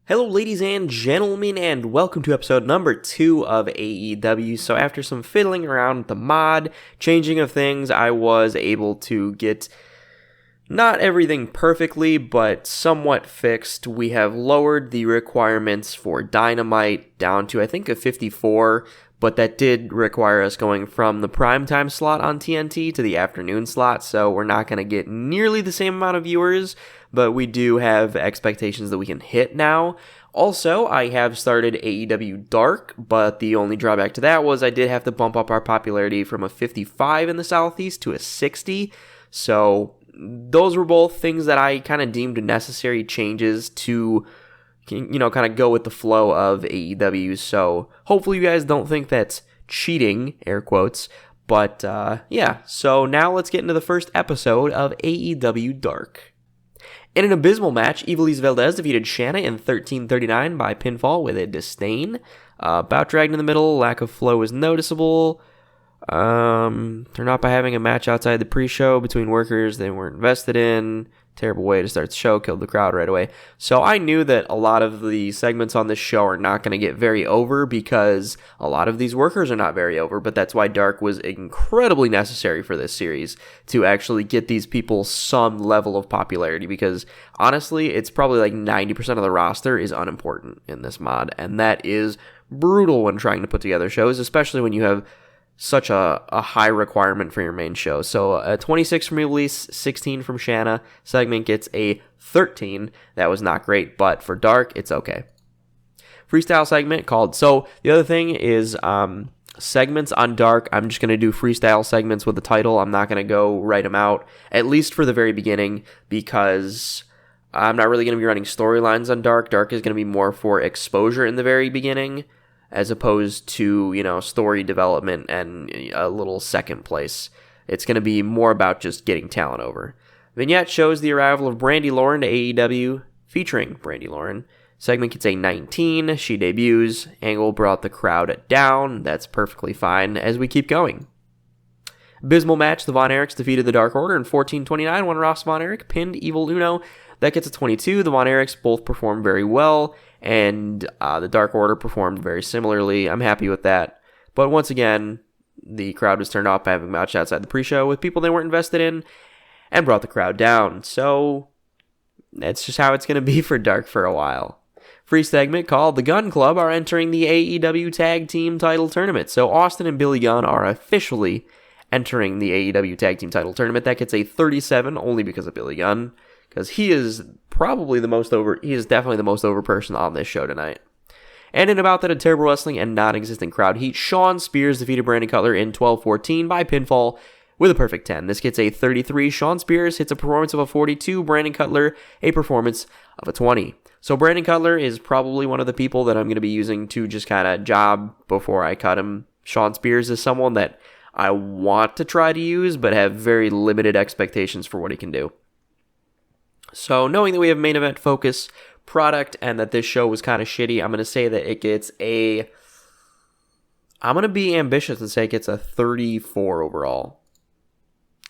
Hello, ladies and gentlemen, and welcome to episode number 2 of AEW. So after some fiddling around with the mod, changing of things, I was able to get not everything perfectly, but somewhat fixed. We have lowered the requirements for Dynamite down to, I think, a 54, but that did require us going from the primetime slot on TNT to the afternoon slot, so we're not going to get nearly the same amount of viewers, but we do have expectations that we can hit now. Also, I have started AEW Dark, but the only drawback to that was I did have to bump up our popularity from a 55 in the Southeast to a 60, so those were both things that I kind of deemed necessary changes to, kind of go with the flow of AEW. So hopefully you guys don't think that's cheating, air quotes. But yeah, so now let's get into the first episode of AEW Dark. In an abysmal match, Ivelisse Valdez defeated Shanna in 13:39 by pinfall with a disdain. Bout dragged in the middle, lack of flow was noticeable. Turned out by having a match outside the pre-show between workers they weren't invested in. Terrible way to start the show, killed the crowd right away. So I knew that a lot of the segments on this show are not going to get very over because a lot of these workers are not very over, but that's why Dark was incredibly necessary for this series to actually get these people some level of popularity, because honestly, it's probably like 90% of the roster is unimportant in this mod, and that is brutal when trying to put together shows, especially when you have such a high requirement for your main show. So a 26 from Ivelisse, 16 from Shanna. Segment gets a 13. That was not great, but for Dark, it's okay. Freestyle segment called. So the other thing is segments on Dark. I'm just going to do freestyle segments with the title. I'm not going to go write them out, at least for the very beginning, because I'm not really going to be running storylines on Dark. Dark is going to be more for exposure in the very beginning, as opposed to, story development and a little second place. It's going to be more about just getting talent over. Vignette shows the arrival of Brandi Lauren to AEW, featuring Brandi Lauren. Segment gets a 19. She debuts. Angle brought the crowd down. That's perfectly fine as we keep going. Abysmal match. The Von Erichs defeated the Dark Order in 14:29 when Ross Von Erich pinned Evil Uno. That gets a 22. The Von Erichs both performed very well, and the Dark Order performed very similarly. I'm happy with that. But once again, the crowd was turned off by having a match outside the pre-show with people they weren't invested in and brought the crowd down. So that's just how it's going to be for Dark for a while. Free segment called The Gun Club are entering the AEW Tag Team Title Tournament. So Austin and Billy Gunn are officially entering the AEW Tag Team Title Tournament. That gets a 37 only because of Billy Gunn, because he is probably the most over. He is definitely the most over person on this show tonight. And in about that, a terrible wrestling and non-existent crowd heat, Shawn Spears defeated Brandon Cutler in 12:14 by pinfall with a perfect 10. This gets a 33. Shawn Spears hits a performance of a 42. Brandon Cutler a performance of a 20. So Brandon Cutler is probably one of the people that I'm going to be using to just kind of job before I cut him. Shawn Spears is someone that I want to try to use, but have very limited expectations for what he can do. So knowing that we have main event focus product and that this show was kind of shitty, I'm going to say that it gets I'm going to be ambitious and say it gets a 34 overall.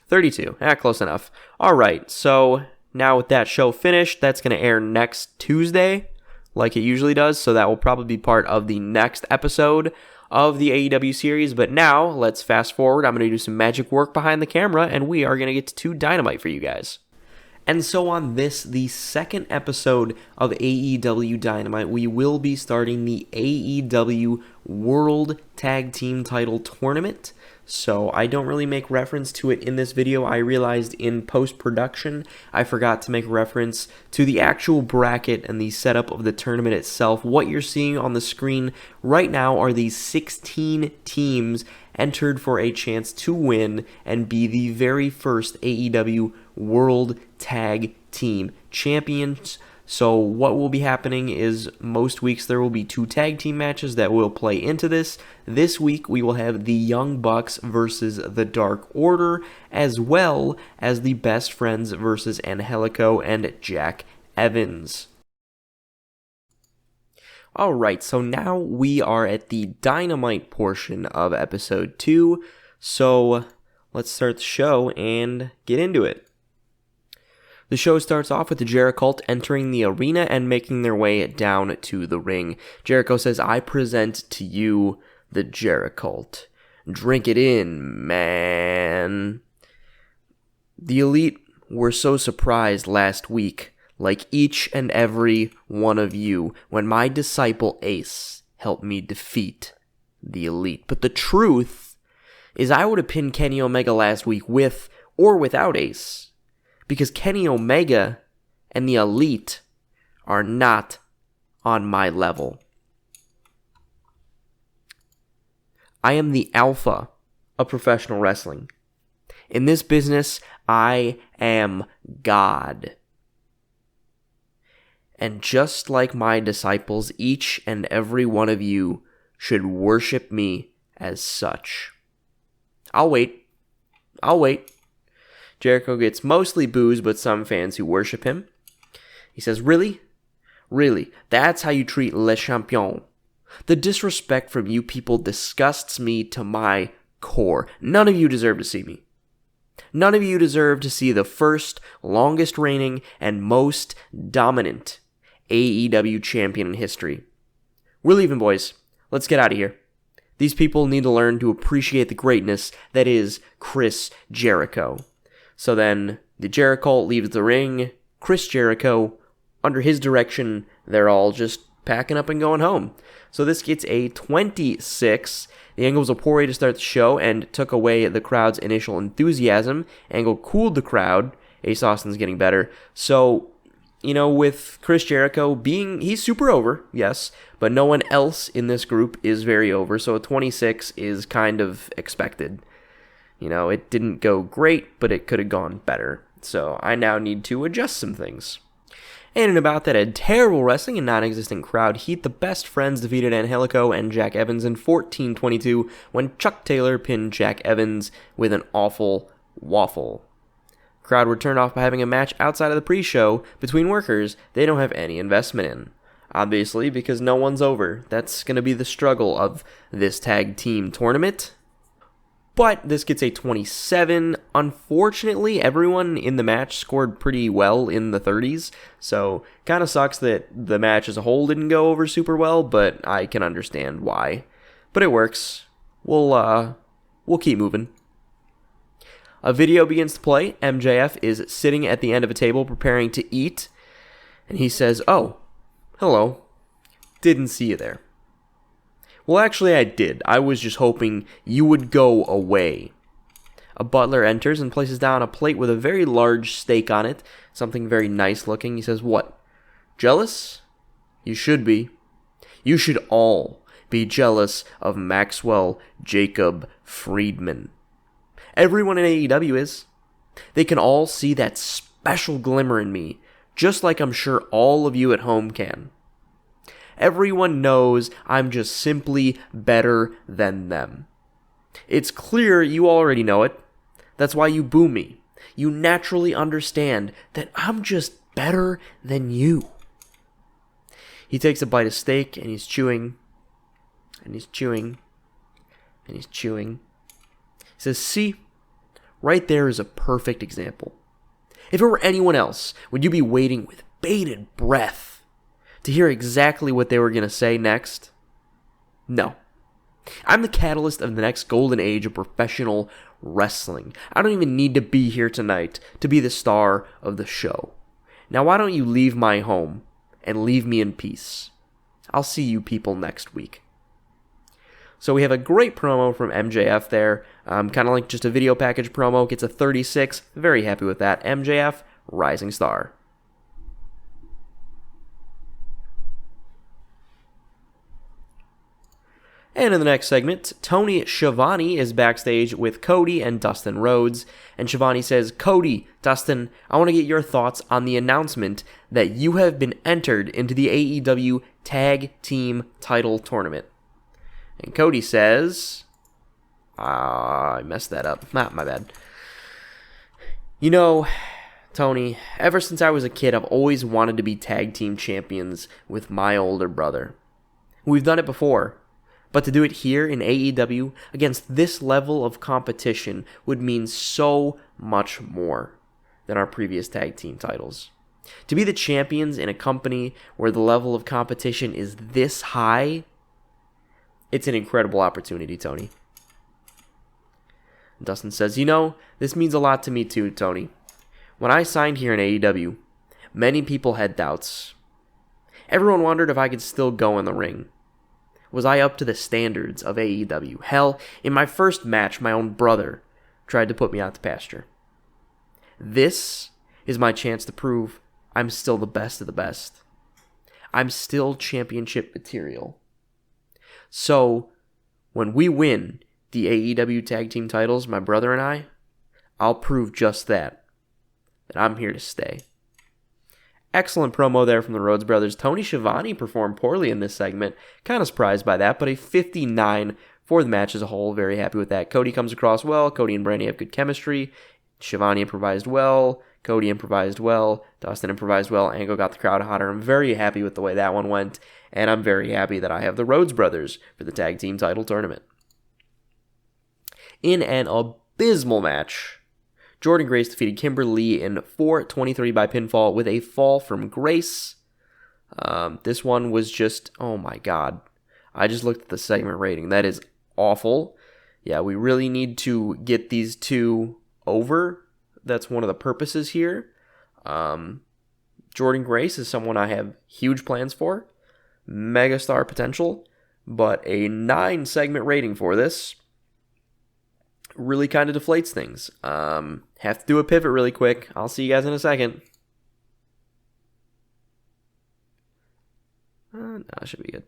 32. Close enough. All right, so now with that show finished, that's going to air next Tuesday like it usually does, so that will probably be part of the next episode of the AEW series. But now, let's fast forward. I'm going to do some magic work behind the camera, and we are going to get to Dynamite for you guys. And so on this, the second episode of AEW Dynamite, we will be starting the AEW World Tag Team Title Tournament. So I don't really make reference to it in this video. I realized in post-production I forgot to make reference to the actual bracket and the setup of the tournament itself. What you're seeing on the screen right now are these 16 teams entered for a chance to win and be the very first AEW World Tag Team Champions. So what will be happening is most weeks there will be 2 tag team matches that will play into this. This week we will have the Young Bucks versus the Dark Order, as well as the Best Friends versus Angelico and Jack Evans. Alright, so now we are at the Dynamite portion of episode 2. So let's start the show and get into it. The show starts off with the Jericho entering the arena and making their way down to the ring. Jericho says, "I present to you the Jericho. Drink it in, man." The Elite were so surprised last week, like each and every one of you, when my disciple Ace helped me defeat the Elite. But the truth is I would have pinned Kenny Omega last week with or without Ace. Because Kenny Omega and the Elite are not on my level. I am the alpha of professional wrestling. In this business, I am God. And just like my disciples, each and every one of you should worship me as such. I'll wait. Jericho gets mostly boos, but some fans who worship him. He says, Really? That's how you treat Le Champion? The disrespect from you people disgusts me to my core. None of you deserve to see me. None of you deserve to see the first, longest reigning, and most dominant AEW champion in history. We're leaving, boys. Let's get out of here. These people need to learn to appreciate the greatness that is Chris Jericho. So then, the Jericho leaves the ring. Chris Jericho, under his direction, they're all just packing up and going home. So this gets a 26. The Angle was a poor way to start the show and took away the crowd's initial enthusiasm. Angle cooled the crowd. Ace Austin's getting better. So, with Chris Jericho he's super over, yes, but no one else in this group is very over. So a 26 is kind of expected. It didn't go great, but it could have gone better. So I now need to adjust some things. And in about that had terrible wrestling and non-existent crowd heat, the Best Friends defeated Angelico and Jack Evans in 14-22 when Chuck Taylor pinned Jack Evans with an awful waffle. Crowd were turned off by having a match outside of the pre-show between workers they don't have any investment in. Obviously, because no one's over. That's going to be the struggle of this tag team tournament. But this gets a 27. Unfortunately, everyone in the match scored pretty well in the 30s. So, kind of sucks that the match as a whole didn't go over super well, but I can understand why. But it works. We'll keep moving. A video begins to play. MJF is sitting at the end of a table preparing to eat. And he says, "Oh, hello. Didn't see you there." Well, actually, I did. I was just hoping you would go away. A butler enters and places down a plate with a very large steak on it. Something very nice looking. He says, "What? Jealous? You should be. You should all be jealous of Maxwell Jacob Friedman. Everyone in AEW is. They can all see that special glimmer in me, just like I'm sure all of you at home can. Everyone knows I'm just simply better than them. It's clear you already know it. That's why you boo me. You naturally understand that I'm just better than you." He takes a bite of steak and he's chewing. And he's chewing. And he's chewing. He says, "See, right there is a perfect example. If it were anyone else, would you be waiting with bated breath to hear exactly what they were going to say next? No. I'm the catalyst of the next golden age of professional wrestling. I don't even need to be here tonight to be the star of the show. Now why don't you leave my home and leave me in peace? I'll see you people next week." So we have a great promo from MJF there. Kind of like just a video package promo. Gets a 36. Very happy with that. MJF, rising star. And in the next segment, Tony Schiavone is backstage with Cody and Dustin Rhodes. And Schiavone says, "Cody, Dustin, I want to get your thoughts on the announcement that you have been entered into the AEW Tag Team Title Tournament." And Cody says, I messed that up. My bad. Tony, ever since I was a kid, I've always wanted to be tag team champions with my older brother. We've done it before. But to do it here in AEW against this level of competition would mean so much more. than our previous tag team titles. To be the champions in a company where the level of competition is this high, it's an incredible opportunity, Tony. Dustin says, this means a lot to me too, Tony. When I signed here in AEW, many people had doubts. Everyone wondered if I could still go in the ring. Was I up to the standards of AEW? Hell, in my first match, my own brother tried to put me out to pasture. This is my chance to prove I'm still the best of the best. I'm still championship material. So, when we win the AEW Tag Team titles, my brother and I'll prove just that I'm here to stay. Excellent promo there from the Rhodes Brothers. Tony Schiavone performed poorly in this segment. Kind of surprised by that, but a 59 for the match as a whole. Very happy with that. Cody comes across well. Cody and Brandy have good chemistry. Schiavone improvised well. Cody improvised well. Dustin improvised well. Angle got the crowd hotter. I'm very happy with the way that one went, and I'm very happy that I have the Rhodes Brothers for the Tag Team title tournament. In an abysmal match, Jordynne Grace defeated Kimber Lee in 4:23 by pinfall with a fall from Grace. This one was just, oh my god. I just looked at the segment rating. That is awful. Yeah, we really need to get these two over. That's one of the purposes here. Jordynne Grace is someone I have huge plans for. Megastar potential. But a 9 segment rating for this really kind of deflates things. Have to do a pivot really quick. I'll see you guys in a second. No, it should be good.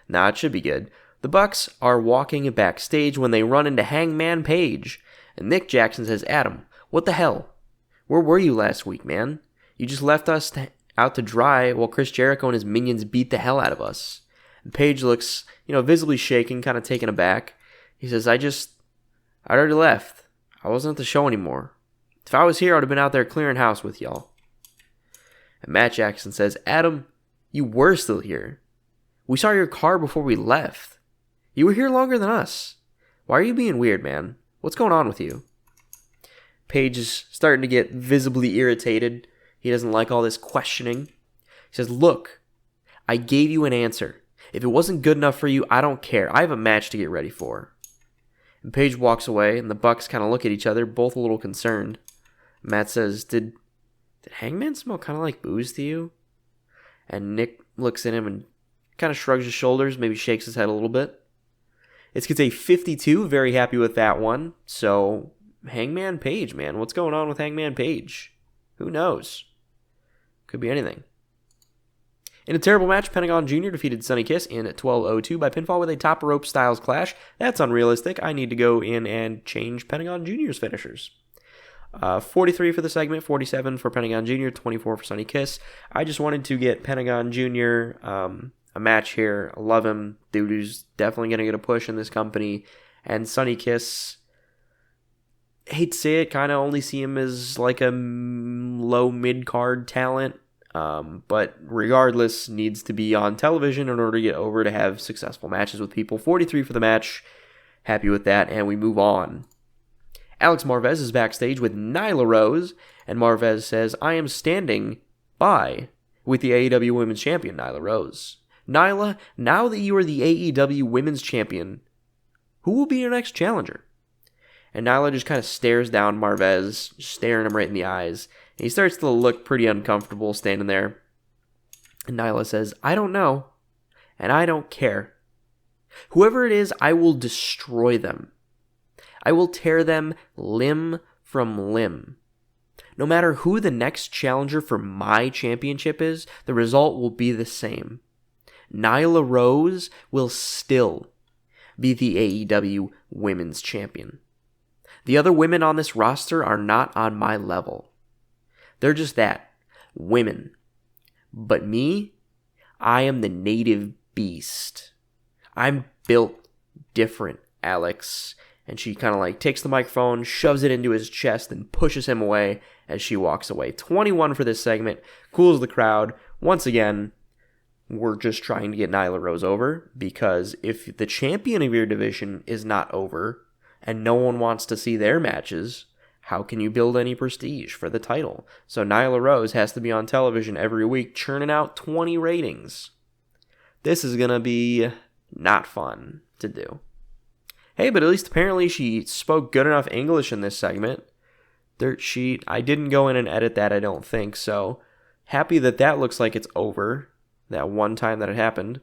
Nah, it should be good. The Bucks are walking backstage when they run into Hangman Page. And Nick Jackson says, Adam, what the hell? Where were you last week, man? You just left us out to dry while Chris Jericho and his minions beat the hell out of us. And Page looks, visibly shaking, kind of taken aback. He says, I already left. I wasn't at the show anymore. If I was here, I would have been out there clearing house with y'all. And Matt Jackson says, Adam, you were still here. We saw your car before we left. You were here longer than us. Why are you being weird, man? What's going on with you? Page is starting to get visibly irritated. He doesn't like all this questioning. He says, look, I gave you an answer. If it wasn't good enough for you, I don't care. I have a match to get ready for. And Page walks away, and the Bucks kind of look at each other, both a little concerned. Matt says, Did Hangman smell kind of like booze to you? And Nick looks at him and kind of shrugs his shoulders, maybe shakes his head a little bit. It's gets a 52, very happy with that one. So, Hangman Page, man. What's going on with Hangman Page? Who knows? Could be anything. In a terrible match, Pentagon Jr. defeated Sonny Kiss in 12:02 by pinfall with a top rope Styles Clash. That's unrealistic. I need to go in and change Pentagon Jr.'s finishers. 43 for the segment, 47 for Pentagon Jr., 24 for Sonny Kiss. I just wanted to get Pentagon Jr. A match here. I love him. Dude who's definitely going to get a push in this company. And Sonny Kiss, hate to say it, kind of only see him as like a low mid-card talent. But regardless, needs to be on television in order to get over to have successful matches with people. 43 for the match. Happy with that, and we move on. Alex Marvez is backstage with Nyla Rose, and Marvez says, I am standing by with the AEW Women's Champion, Nyla Rose. Nyla, now that you are the AEW Women's Champion, who will be your next challenger? And Nyla just kind of stares down Marvez, staring him right in the eyes. And he starts to look pretty uncomfortable standing there. And Nyla says, I don't know, and I don't care. Whoever it is, I will destroy them. I will tear them limb from limb. No matter who the next challenger for my championship is, the result will be the same. Nyla Rose will still be the AEW Women's Champion. The other women on this roster are not on my level. They're just that, women. But me, I am the native beast. I'm built different, Alex. And she kind of like takes the microphone, shoves it into his chest, and pushes him away as she walks away. 21 for this segment. Cools the crowd. Once again, we're just trying to get Nyla Rose over, because if the champion of your division is not over, and no one wants to see their matches, how can you build any prestige for the title? So Nyla Rose has to be on television every week churning out 20 ratings. This is going to be not fun to do. Hey, but at least apparently she spoke good enough English in this segment. Dirt sheet. I didn't go in and edit that, I don't think, so happy that looks like it's over. That one time that it happened.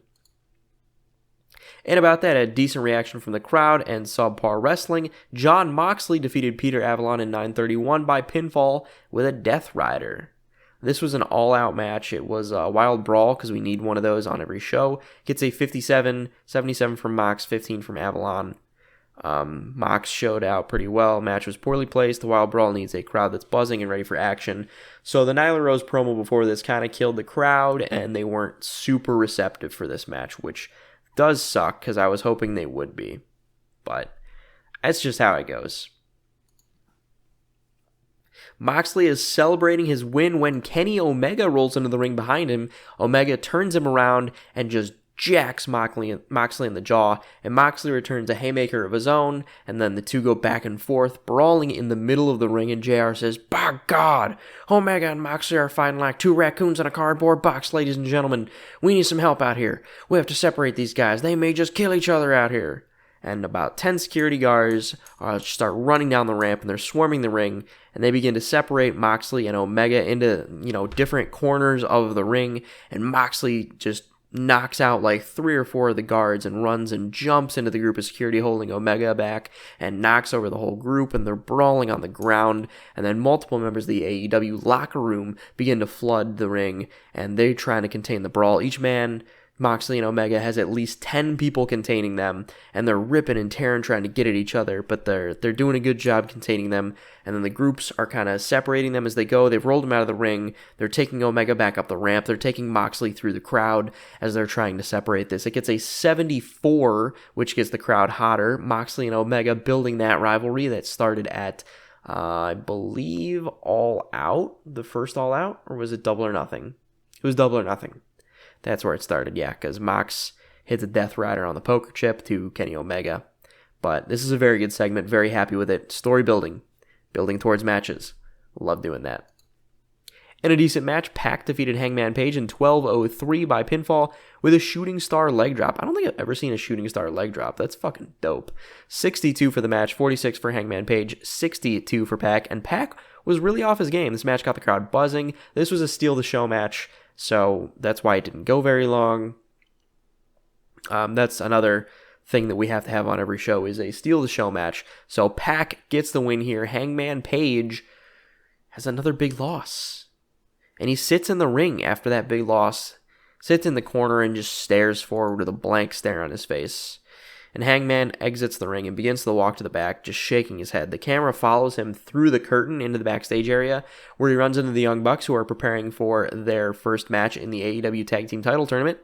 And about that, a decent reaction from the crowd and subpar wrestling. Jon Moxley defeated Peter Avalon in 9:31 by pinfall with a Death Rider. This was an all-out match. It was a wild brawl because we need one of those on every show. Gets a 57, 77 from Mox, 15 from Avalon. Mox showed out pretty well. Match was poorly placed. The wild brawl needs a crowd that's buzzing and ready for action. So the Nyla Rose promo before this kind of killed the crowd, and they weren't super receptive for this match, which does suck because I was hoping they would be. But that's just how it goes. Moxley is celebrating his win when Kenny Omega rolls into the ring behind him. Omega turns him around and just jacks Moxley in the jaw, and Moxley returns a haymaker of his own, and then the two go back and forth, brawling in the middle of the ring, and JR says, "By God, Omega and Moxley are fighting like two raccoons in a cardboard box, ladies and gentlemen. We need some help out here. We have to separate these guys. They may just kill each other out here." And about 10 security guards start running down the ramp, and they're swarming the ring, and they begin to separate Moxley and Omega into, different corners of the ring, and Moxley just knocks out like 3 or 4 of the guards and runs and jumps into the group of security holding Omega back and knocks over the whole group, and they're brawling on the ground. And then multiple members of the AEW locker room begin to flood the ring, and they're trying to contain the brawl. Each man, Moxley and Omega, has at least 10 people containing them, and they're ripping and tearing trying to get at each other, but they're doing a good job containing them. And then the groups are kind of separating them as they go. They've rolled them out of the ring. They're taking Omega back up the ramp. They're taking Moxley through the crowd as they're trying to separate this. It gets a 74, which gets the crowd hotter. Moxley and Omega building that rivalry that started at, I believe, All Out, the first All Out, or was it Double or Nothing? It was Double or Nothing. That's where it started, yeah, because Mox hits a Death Rider on the poker chip to Kenny Omega. But this is a very good segment, very happy with it. Story building towards matches. Love doing that. In a decent match, Pac defeated Hangman Page in 12:03 by pinfall with a shooting star leg drop. I don't think I've ever seen a shooting star leg drop. That's fucking dope. 62 for the match, 46 for Hangman Page, 62 for Pac, and Pac was really off his game. This match got the crowd buzzing. This was a steal the show match, so that's why it didn't go very long. That's another thing that we have to have on every show is a steal the show match. So Pac gets the win here. Hangman Page has another big loss. And he sits in the ring after that big loss, sits in the corner and just stares forward with a blank stare on his face. And Hangman exits the ring and begins to walk to the back, just shaking his head. The camera follows him through the curtain into the backstage area, where he runs into the Young Bucks, who are preparing for their first match in the AEW Tag Team Title Tournament.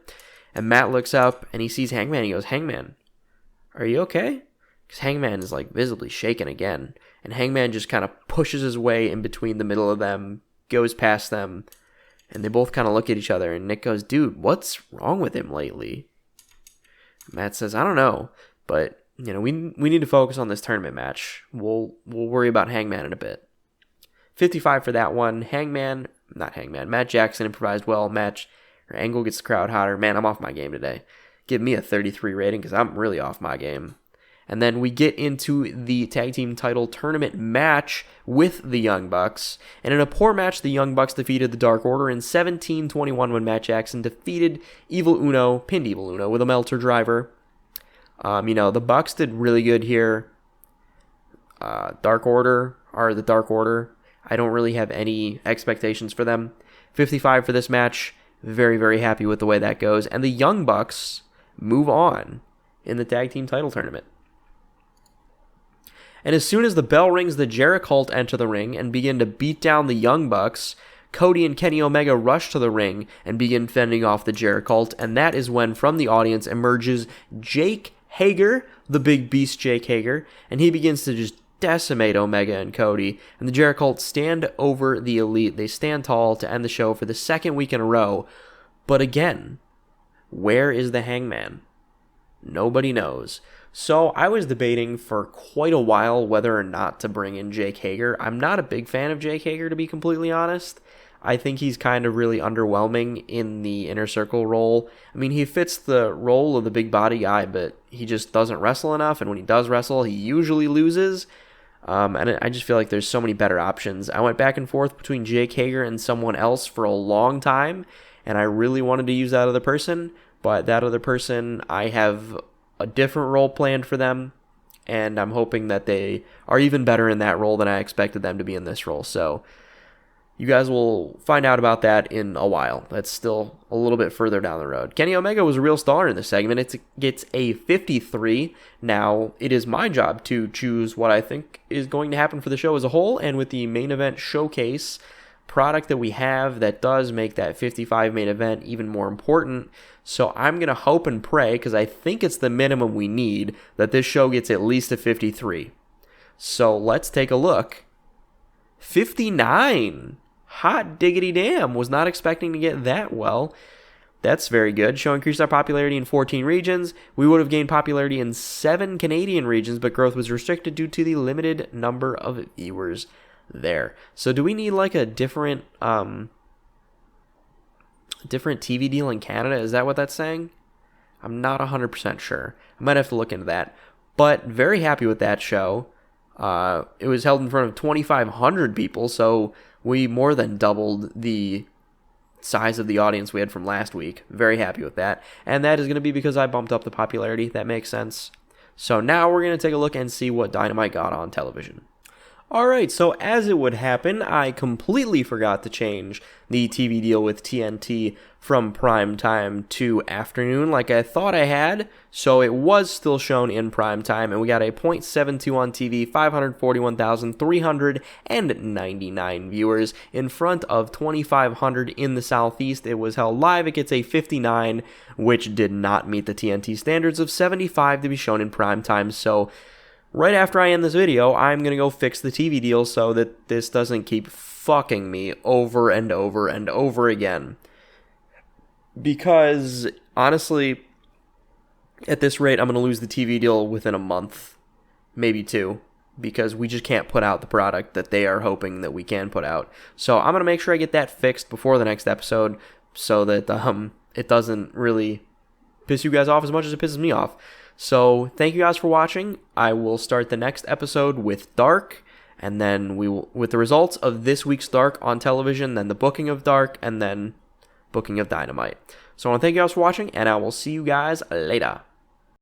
And Matt looks up and he sees Hangman. He goes, "Hangman, are you okay?" Because Hangman is like visibly shaken again. And Hangman just kind of pushes his way in between the middle of them, goes past them, and they both kind of look at each other. And Nick goes, "Dude, what's wrong with him lately?" Matt says, "I don't know, but we need to focus on this tournament match. We'll worry about Hangman in a bit." 55 for that one. Matt Jackson improvised well. Angle gets the crowd hotter. Man, I'm off my game today. Give me a 33 rating because I'm really off my game. And then we get into the Tag Team Title Tournament match with the Young Bucks. And in a poor match, the Young Bucks defeated the Dark Order in 17:21 when Matt Jackson defeated pinned Evil Uno with a Meltzer driver. The Bucks did really good here. The Dark Order. I don't really have any expectations for them. 55 for this match. Very, very happy with the way that goes. And the Young Bucks move on in the Tag Team Title Tournament. And as soon as the bell rings, the Jericho enter the ring and begin to beat down the Young Bucks. Cody and Kenny Omega rush to the ring and begin fending off the Jericho. And that is when, from the audience, emerges Jake Hager, the big beast Jake Hager. And he begins to just decimate Omega and Cody. And the Jericho stand over the Elite. They stand tall to end the show for the second week in a row. But again, where is the Hangman? Nobody knows. So I was debating for quite a while whether or not to bring in Jake Hager. I'm not a big fan of Jake Hager, to be completely honest. I think he's kind of really underwhelming in the Inner Circle role. I mean, he fits the role of the big body guy, but he just doesn't wrestle enough, and when he does wrestle, he usually loses. And I just feel like there's so many better options. I went back and forth between Jake Hager and someone else for a long time, and I really wanted to use that other person, but that other person, I have a different role planned for them, and I'm hoping that they are even better in that role than I expected them to be in this role. So you guys will find out about that in a while. That's still a little bit further down the road. Kenny Omega was a real star in this segment. It gets a 53. Now, it is my job to choose what I think is going to happen for the show as a whole, and with the main event showcase product that we have, that does make that 55 main event even more important. So I'm going to hope and pray, because I think it's the minimum we need, that this show gets at least a 53. So let's take a look. 59! Hot diggity damn, was not expecting to get that well. That's very good. Show increased our popularity in 14 regions. We would have gained popularity in 7 Canadian regions, but growth was restricted due to the limited number of viewers there. So do we need like a different TV deal in Canada? Is that what that's saying? I'm not 100% sure. I might have to look into that. But very happy with that show. It was held in front of 2,500 people, so we more than doubled the size of the audience we had from last week. Very happy with that. And that is going to be because I bumped up the popularity. That makes sense. So now we're going to take a look and see what Dynamite got on television. Alright, so as it would happen, I completely forgot to change the TV deal with TNT from prime time to afternoon like I thought I had, so it was still shown in prime time, and we got a .72 on TV, 541,399 viewers in front of 2,500 in the Southeast. It was held live. It gets a 59, which did not meet the TNT standards of 75 to be shown in prime time, so right after I end this video, I'm going to go fix the TV deal so that this doesn't keep fucking me over and over and over again. Because, honestly, at this rate, I'm going to lose the TV deal within a month, maybe 2, because we just can't put out the product that they are hoping that we can put out. So I'm going to make sure I get that fixed before the next episode so that it doesn't really piss you guys off as much as it pisses me off. So, thank you guys for watching. I will start the next episode with Dark, and then we will, with the results of this week's Dark on television, then the booking of Dark, and then booking of Dynamite. So, I want to thank you guys for watching, and I will see you guys later.